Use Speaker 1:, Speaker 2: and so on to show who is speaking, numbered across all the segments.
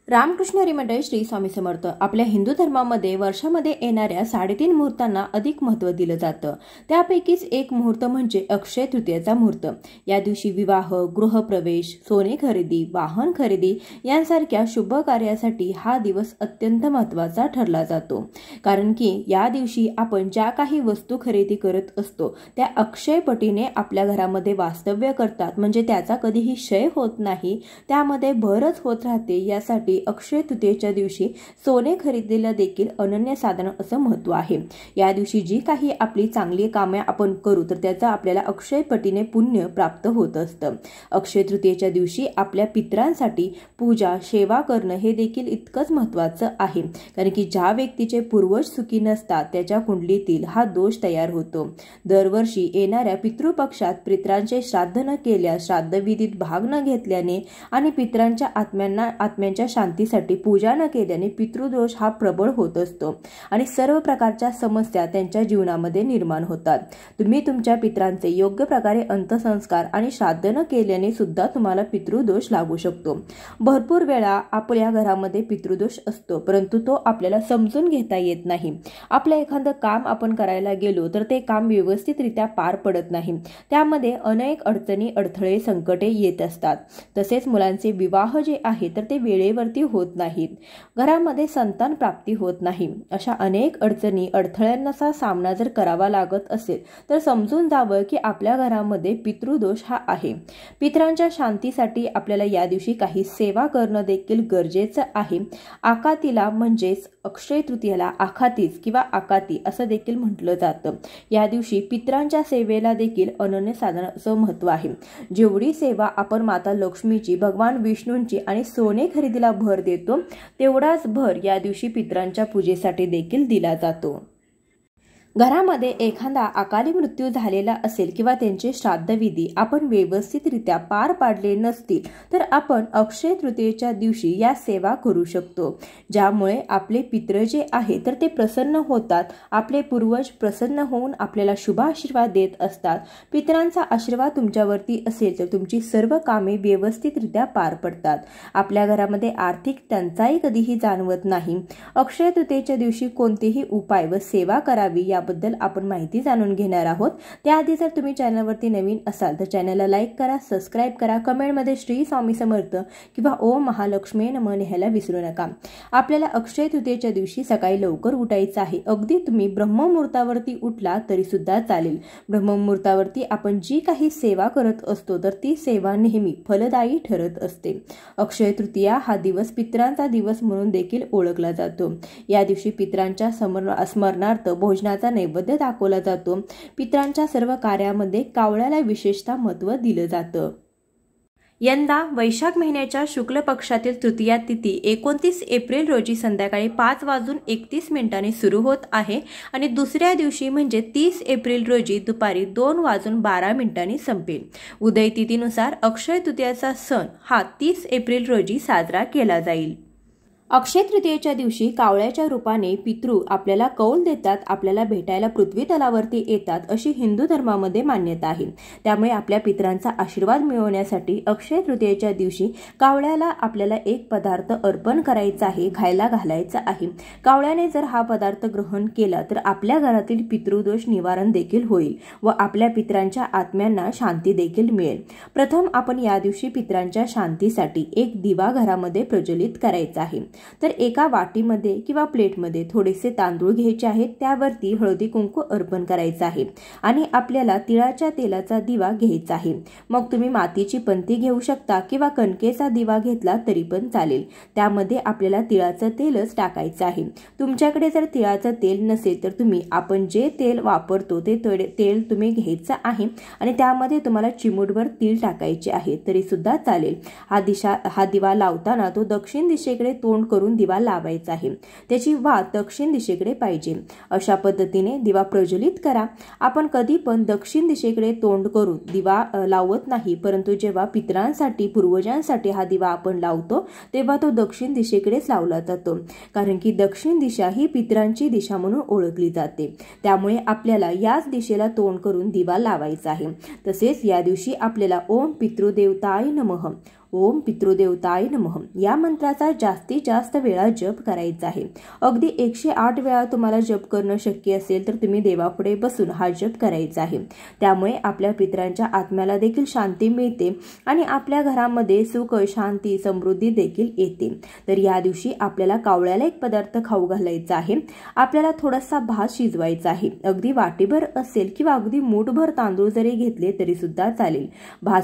Speaker 1: रामकृष्ण हरी मंडळी, श्री स्वामी समर्थ. आपल्या हिंदू धर्मामध्ये वर्षामध्ये येणाऱ्या 3.5 मुहूर्तांना अधिक महत्त्व दिलं जातं. त्यापैकीच एक मुहूर्त म्हणजे अक्षय तृतीयेचा मुहूर्त. या दिवशी विवाह, गृहप्रवेश, सोने खरेदी, वाहन खरेदी यांसारख्या शुभ कार्यासाठी हा दिवस अत्यंत महत्त्वाचा ठरला जातो. कारण की या दिवशी आपण ज्या काही वस्तू खरेदी करत असतो त्या अक्षय पटीने आपल्या घरामध्ये वास्तव्य करतात, म्हणजे त्याचा कधीही क्षय होत नाही, त्यामध्ये भरच होत राहते. यासाठी अक्षय तृतीयेच्या दिवशी सोने खरेदीला देखील अनन्यसाधारण असं महत्त्व आहे. या दिवशी जी काही आपली चांगली कामे आपण करू तर त्याचा आपल्याला अक्षय पटीने पुण्य प्राप्त होत असतं. अक्षय तृतीयेच्या दिवशी आपल्या पितरांसाठी पूजा, सेवा करणं हे देखील इतकंच महत्त्वाचं आहे. कारण की ज्या व्यक्तीचे पूर्वज सुखी नसतात त्याच्या कुंडलीतील हा दोष तयार होतो. दरवर्षी येणाऱ्या पितृपक्षात पितरांचे श्राद्ध न केल्यास, श्राद्धविधीत भाग न घेतल्याने आणि पितरांच्या आत्म्यांच्या शांतीसाठी पूजा न केल्याने पितृदोष हा प्रबळ होत असतो आणि सर्व प्रकारच्या समस्या त्यांच्या जीवनामध्ये निर्माण होतात. तुम्ही तुमच्या पितरांचे योग्य प्रकारे अंत्यसंस्कार आणि श्राद्ध न केल्याने सुद्धा तुम्हाला पितृदोष लागू शकतो. भरपूर वेळा आपल्या घरामध्ये पितृदोष असतो, परंतु तो आपल्याला समजून घेता येत नाही. आपलं एखादं काम आपण करायला गेलो तर ते काम व्यवस्थितरित्या पार पडत नाही. त्यामध्ये अनेक अडचणी, अडथळे, संकटे येत असतात. तसेच मुलांचे विवाह जे आहे तर ते वेळेवरती होत नाहीत. घरामध्ये संतान प्राप्ती होत नाही. अशा अनेक अडचणी, अडथळ्यांचा सामना जर करावा लागत असेल तर समजून जावं की आपल्या घरामध्ये पितृदोष हा आहे. पितरांच्या शांतीसाठी आपल्याला या दिवशी काही सेवा करणं देखील गरजेचं आहे. आकातीला म्हणजेच अक्षय तृतीयेला आखातीज किंवा आकाती असं देखील म्हटलं जातं. या दिवशी पितरांच्या सेवेला देखील अनन्यसाधारण असं महत्त्व आहे. जेवढी सेवा आपण माता लक्ष्मीची, भगवान विष्णूंची आणि सोने खरेदीला भर देतो तेवढाच भर या दिवशी पितरांच्या पूजेसाठी देखील दिला जातो. घरामध्ये एखादा अकाली मृत्यू झालेला असेल किंवा त्यांचे श्राद्धविधी आपण व्यवस्थितरित्या पार पाडले नसतील तर आपण अक्षय तृतीयेच्या दिवशी या सेवा करू शकतो, ज्यामुळे आपले पितृ जे आहे तर ते प्रसन्न होतात. आपले पूर्वज प्रसन्न होऊन आपल्याला शुभ आशीर्वाद देत असतात. पितरांचा आशीर्वाद तुमच्यावरती असेल तर तुमची सर्व कामे व्यवस्थितरित्या पार पडतात. आपल्या घरामध्ये आर्थिक टंचाई कधीही जाणवत नाही. अक्षय तृतीयेच्या दिवशी कोणतेही उपाय व सेवा करावी बद्दल आपण माहिती जाणून घेणार आहोत. त्याआधी जर तुम्ही चॅनलवरती नवीन असाल तर चॅनलला लाईक करा, सबस्क्राईब करा, कमेंटमध्ये श्री स्वामी समर्थ किंवा ओम महालक्ष्मी नमः लिहायला विसरू नका. आपल्याला अक्षय तृतीयेच्या दिवशी सकाळी लवकर उठायचं आहे. अगदी तुम्ही ब्रह्ममुहूर्तावरती उठला तरी सुद्धा चालेल. ब्रह्ममुहूर्तावरती आपण जी काही सेवा करत असतो तर ती सेवा नेहमी फलदायी ठरत असते. अक्षय तृतीया हा दिवस पितरांचा दिवस म्हणून देखील ओळखला जातो. या दिवशी पितरांच्या स्मरणार्थ भोजनाचा नैवेद्य दाखवला जातो. पितरांच्या सर्व कार्यामध्ये कावळ्याला विशेषतः महत्त्व दिलं जातं. यंदा वैशाख महिन्याच्या शुक्ल पक्षातील तृतीया तिथी 29 एप्रिल रोजी संध्याकाळी 5:31 सुरू होत आहे आणि दुसऱ्या दिवशी म्हणजे 30 एप्रिल रोजी दुपारी 2:12 संपेल. उदय तिथीनुसार अक्षय तृतीयाचा सण हा 30 एप्रिल रोजी साजरा केला जाईल. अक्षय तृतीयेच्या दिवशी कावळ्याच्या रूपाने पितृ आपल्याला कौल देतात, आपल्याला भेटायला पृथ्वी तलावरती येतात अशी हिंदू धर्मामध्ये मान्यता आहे. त्यामुळे आपल्या पितरांचा आशीर्वाद मिळवण्यासाठी अक्षय तृतीयेच्या दिवशी कावळ्याला आपल्याला एक पदार्थ अर्पण करायचा आहे, खायला घालायचा आहे. कावळ्याने जर हा पदार्थ ग्रहण केला तर आपल्या घरातील पितृदोष निवारण देखील होईल व आपल्या पितरांच्या आत्म्यांना शांती देखील मिळेल. प्रथम आपण या दिवशी पितरांच्या शांतीसाठी एक दिवा घरामध्ये प्रज्वलित करायचा आहे. तर एका वाटीमध्ये किंवा प्लेटमध्ये थोडेसे तांदूळ घ्यायचे आहेत, त्यावरती हळदी कुंकू अर्पण करायचं आहे आणि आपल्याला तिळाच्या तेलाचा दिवा घ्यायचा आहे. मग तुम्ही मातीची पंती घेऊ शकता किंवा कणकेचा दिवा घेतला तरी पण चालेल. त्यामध्ये आपल्याला तिळाचं तेलच टाकायचं आहे. तुमच्याकडे जर तिळाचं तेल नसेल तर आपण जे तेल वापरतो ते तेल तुम्ही घ्यायचं आहे आणि त्यामध्ये तुम्हाला चिमूटभर तीळ टाकायचे आहे तरी सुद्धा चालेल. हा दिवा लावताना तो दक्षिण दिशेकडे तोंड करून दिवा लावायचा आहे. त्याची वात दक्षिण दिशेकडे पाहिजे. अशा पद्धतीने दिवा प्रज्वलित करा. आपण कधी पण दक्षिण दिशेकडे तोंड करून दिवा लावत नाही, परंतु जेव्हा पितरांसाठी, पूर्वजांसाठी हा दिवा आपण लावतो तेव्हा तो दक्षिण दिशेकडेच लावला जातो. कारण की दक्षिण दिशा ही पितरांची दिशा म्हणून ओळखली जाते. त्यामुळे आपल्याला याच दिशेला तोंड करून दिवा लावायचा आहे. तसेच या दिवशी आपल्याला ओम पितृदेवताय नमः, ओम पितृदेवताय नमः या मंत्राचा जास्तीत जास्त वेळा जप करायचा आहे। अगदी 108 वेळा तुम्हाला जप करणं शक्य असेल तर तुम्ही देवापुढे बसून हा जप करायचा आहे। त्यामुळे आपल्या पितरांच्या आत्म्याला देखील शांती मिळते आणि आपल्या घरामध्ये सुख, शांती, समृद्धी देखील येते। तर या दिवशी आपल्याला कावळ्याला एक पदार्थ खाऊ घालायचा आहे। आपल्याला थोडासा भात शिजवायचा आहे। अगदी वाटीभर असेल किंवा अगदी मूठभर तांदूळ जरी घेतले तरी सुद्धा चालेल। भात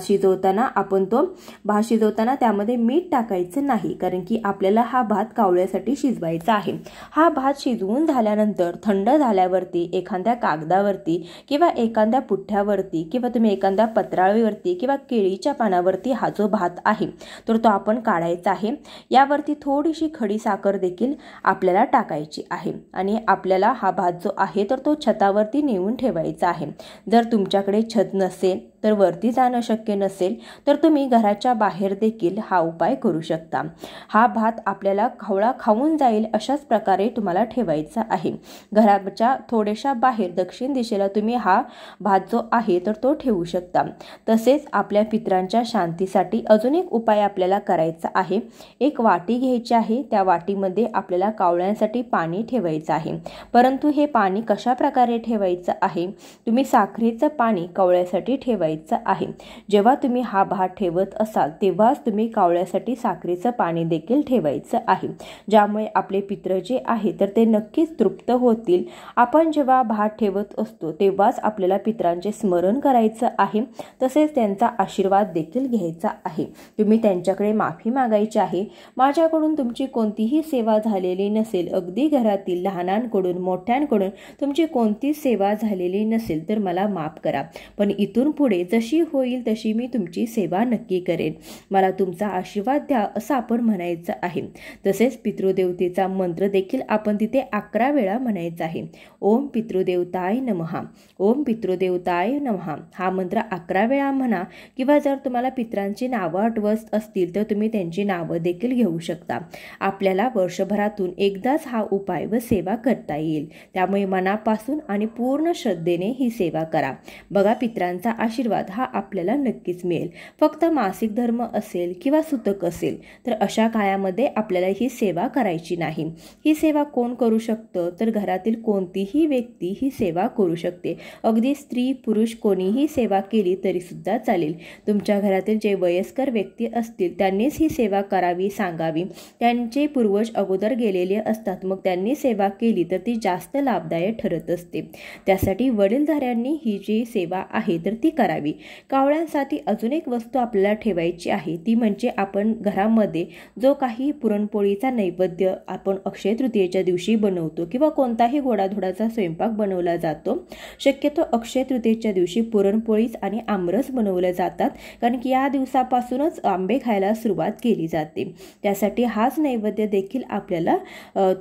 Speaker 1: शिजवताना त्यामध्ये मीठ टाकायचं नाही, कारण की आपल्याला हा भात कावळ्यासाठी शिजवायचा आहे। हा भात शिजवून झाल्यानंतर थंड झाल्यावरती एखाद्या कागदावरती किंवा एखाद्या पुठ्ठ्यावरती किंवा तुम्ही एखाद्या पत्रावळीवरती किंवा केळीच्या पानावरती हा जो भात आहे तर तो आपण काढायचा आहे। यावरती थोडीशी खडी साखर देखील आपल्याला टाकायची आहे आणि आपल्याला हा भात जो आहे तर तो छतावरती नेऊन ठेवायचा आहे। जर तुमच्याकडे छत नसेल तर वरती जाणं शक्य नसेल तर तुम्ही घराच्या बाहेर देखील हा उपाय करू शकता। हा भात आपल्याला कावळा खाऊन जाईल अशाच प्रकारे तुम्हाला ठेवायचा आहे। घराच्या थोड्याशा बाहेर दक्षिण दिशेला तुम्ही हा भात जो आहे तर तो ठेवू शकता। तसेच आपल्या पितरांच्या शांतीसाठी अजून एक उपाय आपल्याला करायचा आहे। एक वाटी घ्यायची आहे, त्या वाटीमध्ये आपल्याला कावळ्यांसाठी पाणी ठेवायचं आहे। परंतु हे पाणी कशा प्रकारे ठेवायचं आहे, तुम्ही साखरेचं पाणी कावळ्यासाठी ठेवायचं आहे। जेव्हा तुम्ही हा भात ठेवत असाल तेव्हाच तुम्ही कावळ्यासाठी साखरेचं पाणी देखील ठेवायचं आहे, ज्यामुळे आपले पित्र जे आहे तर ते नक्कीच तृप्त होतील। आपण जेव्हा भात ठेवत असतो तेव्हाच आपल्याला पितरांचे स्मरण करायचं आहे, तसेच त्यांचा आशीर्वाद देखील घ्यायचा आहे। तुम्ही त्यांच्याकडे माफी मागायची आहे। माझ्याकडून तुमची कोणतीही सेवा झालेली नसेल, अगदी घरातील लहानांकडून मोठ्यांकडून तुमची कोणतीच सेवा झालेली नसेल तर मला माफ करा, पण इथून पुढे जशी होईल तशी मी तुमची सेवा नक्की करेन, मला तुमचा आशीर्वाद द्या असं आपण म्हणायचं आहे। तसेच पितृदेवतेचा मंत्र देखील आपण तिथे 11 वेळा म्हणायचा आहे। ओम पितृदेवताय नमः, ओम पितृदेवताय नमः हा मंत्र 11 वेळा म्हणा, किंवा जर तुम्हाला पितरांची नावं आठवत असतील तर तुम्ही त्यांची नावं देखील घेऊ शकता। आपल्याला वर्षभरातून एकदाच हा उपाय व सेवा करता येईल, त्यामुळे मनापासून आणि पूर्ण श्रद्धेने ही सेवा करा। बघा, पितरांचा आशीर्वाद हा आपल्याला नक्कीच मिळेल। फक्त मासिक धर्म असेल किंवा सुतक असेल तर अशा काळामध्ये आपल्याला ही सेवा करायची नाही। ही सेवा कोण करू शकतं तर घरातील कोणतीही व्यक्ती ही सेवा करू शकते। अगदी स्त्री पुरुष कोणीही सेवा केली तरी सुद्धा चालेल। तुमच्या घरातील जे वयस्कर व्यक्ती असतील त्यांनीच ही सेवा करावी, सांगावी। त्यांचे पूर्वज अगोदर गेलेले असतात, मग त्यांनी सेवा केली तर ती जास्त लाभदायक ठरत असते। त्यासाठी वडीलधाऱ्यांनी ही जी सेवा आहे तर ती करावी। कावळ्यांसाठी अजून एक वस्तू आपल्याला ठेवायची आहे, ती म्हणजे आपण घरामध्ये जो काही पुरणपोळीचा नैवेद्य आपण अक्षय तृतीयेच्या दिवशी बनवतो किंवा कोणताही गोडाधोडाचा स्वयंपाक बनवला जातो, शक्यतो अक्षय तृतीयेच्या दिवशी पुरणपोळीच आणि आमरस बनवले जातात, कारण की या दिवसापासूनच आंबे खायला सुरुवात केली जाते। त्यासाठी हाच नैवेद्य देखील आपल्याला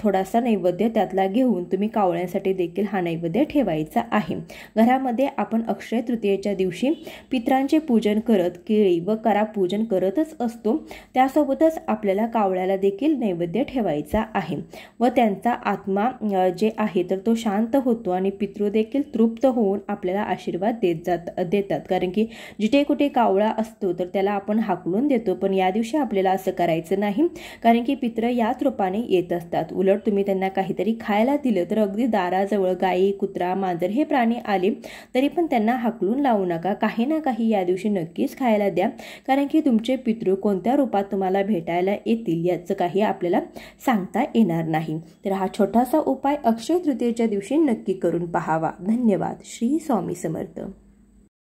Speaker 1: थोडासा नैवेद्य त्यातला घेऊन तुम्ही कावळ्यांसाठी देखील हा नैवेद्य ठेवायचा आहे। घरामध्ये आपण अक्षय तृतीयेच्या दिवशी पितरांचे पूजन करत केळी व करा पूजन करतच असतो, त्यासोबतच आपल्याला कावळ्याला देखील नैवेद्य ठेवायचा आहे व त्यांचा आत्मा जे आहे तर तो शांत होतो आणि पितृ देखील तृप्त होऊन आपल्याला आशीर्वाद देतात। कारण की जिथे कुठे कावळा असतो तर त्याला आपण हाकलून देतो, पण या दिवशी आपल्याला असं करायचं नाही, कारण की पितृ याच रूपाने येत असतात। उलट तुम्ही त्यांना काहीतरी खायला दिलं तर अगदी दाराजवळ गाई, कुत्रा, मांजर हे प्राणी आले तरी पण त्यांना हाकलून लावू नका, काही ना काही या दिवशी नक्कीच खायला द्या, कारण की तुमचे पितृ कोणत्या रूपात तुम्हाला भेटायला येतील याचं काही आपल्याला सांगता येणार नाही। तर हा छोटासा उपाय अक्षय तृतीयेच्या दिवशी नक्की करून पाहावा। धन्यवाद। श्री स्वामी समर्थ।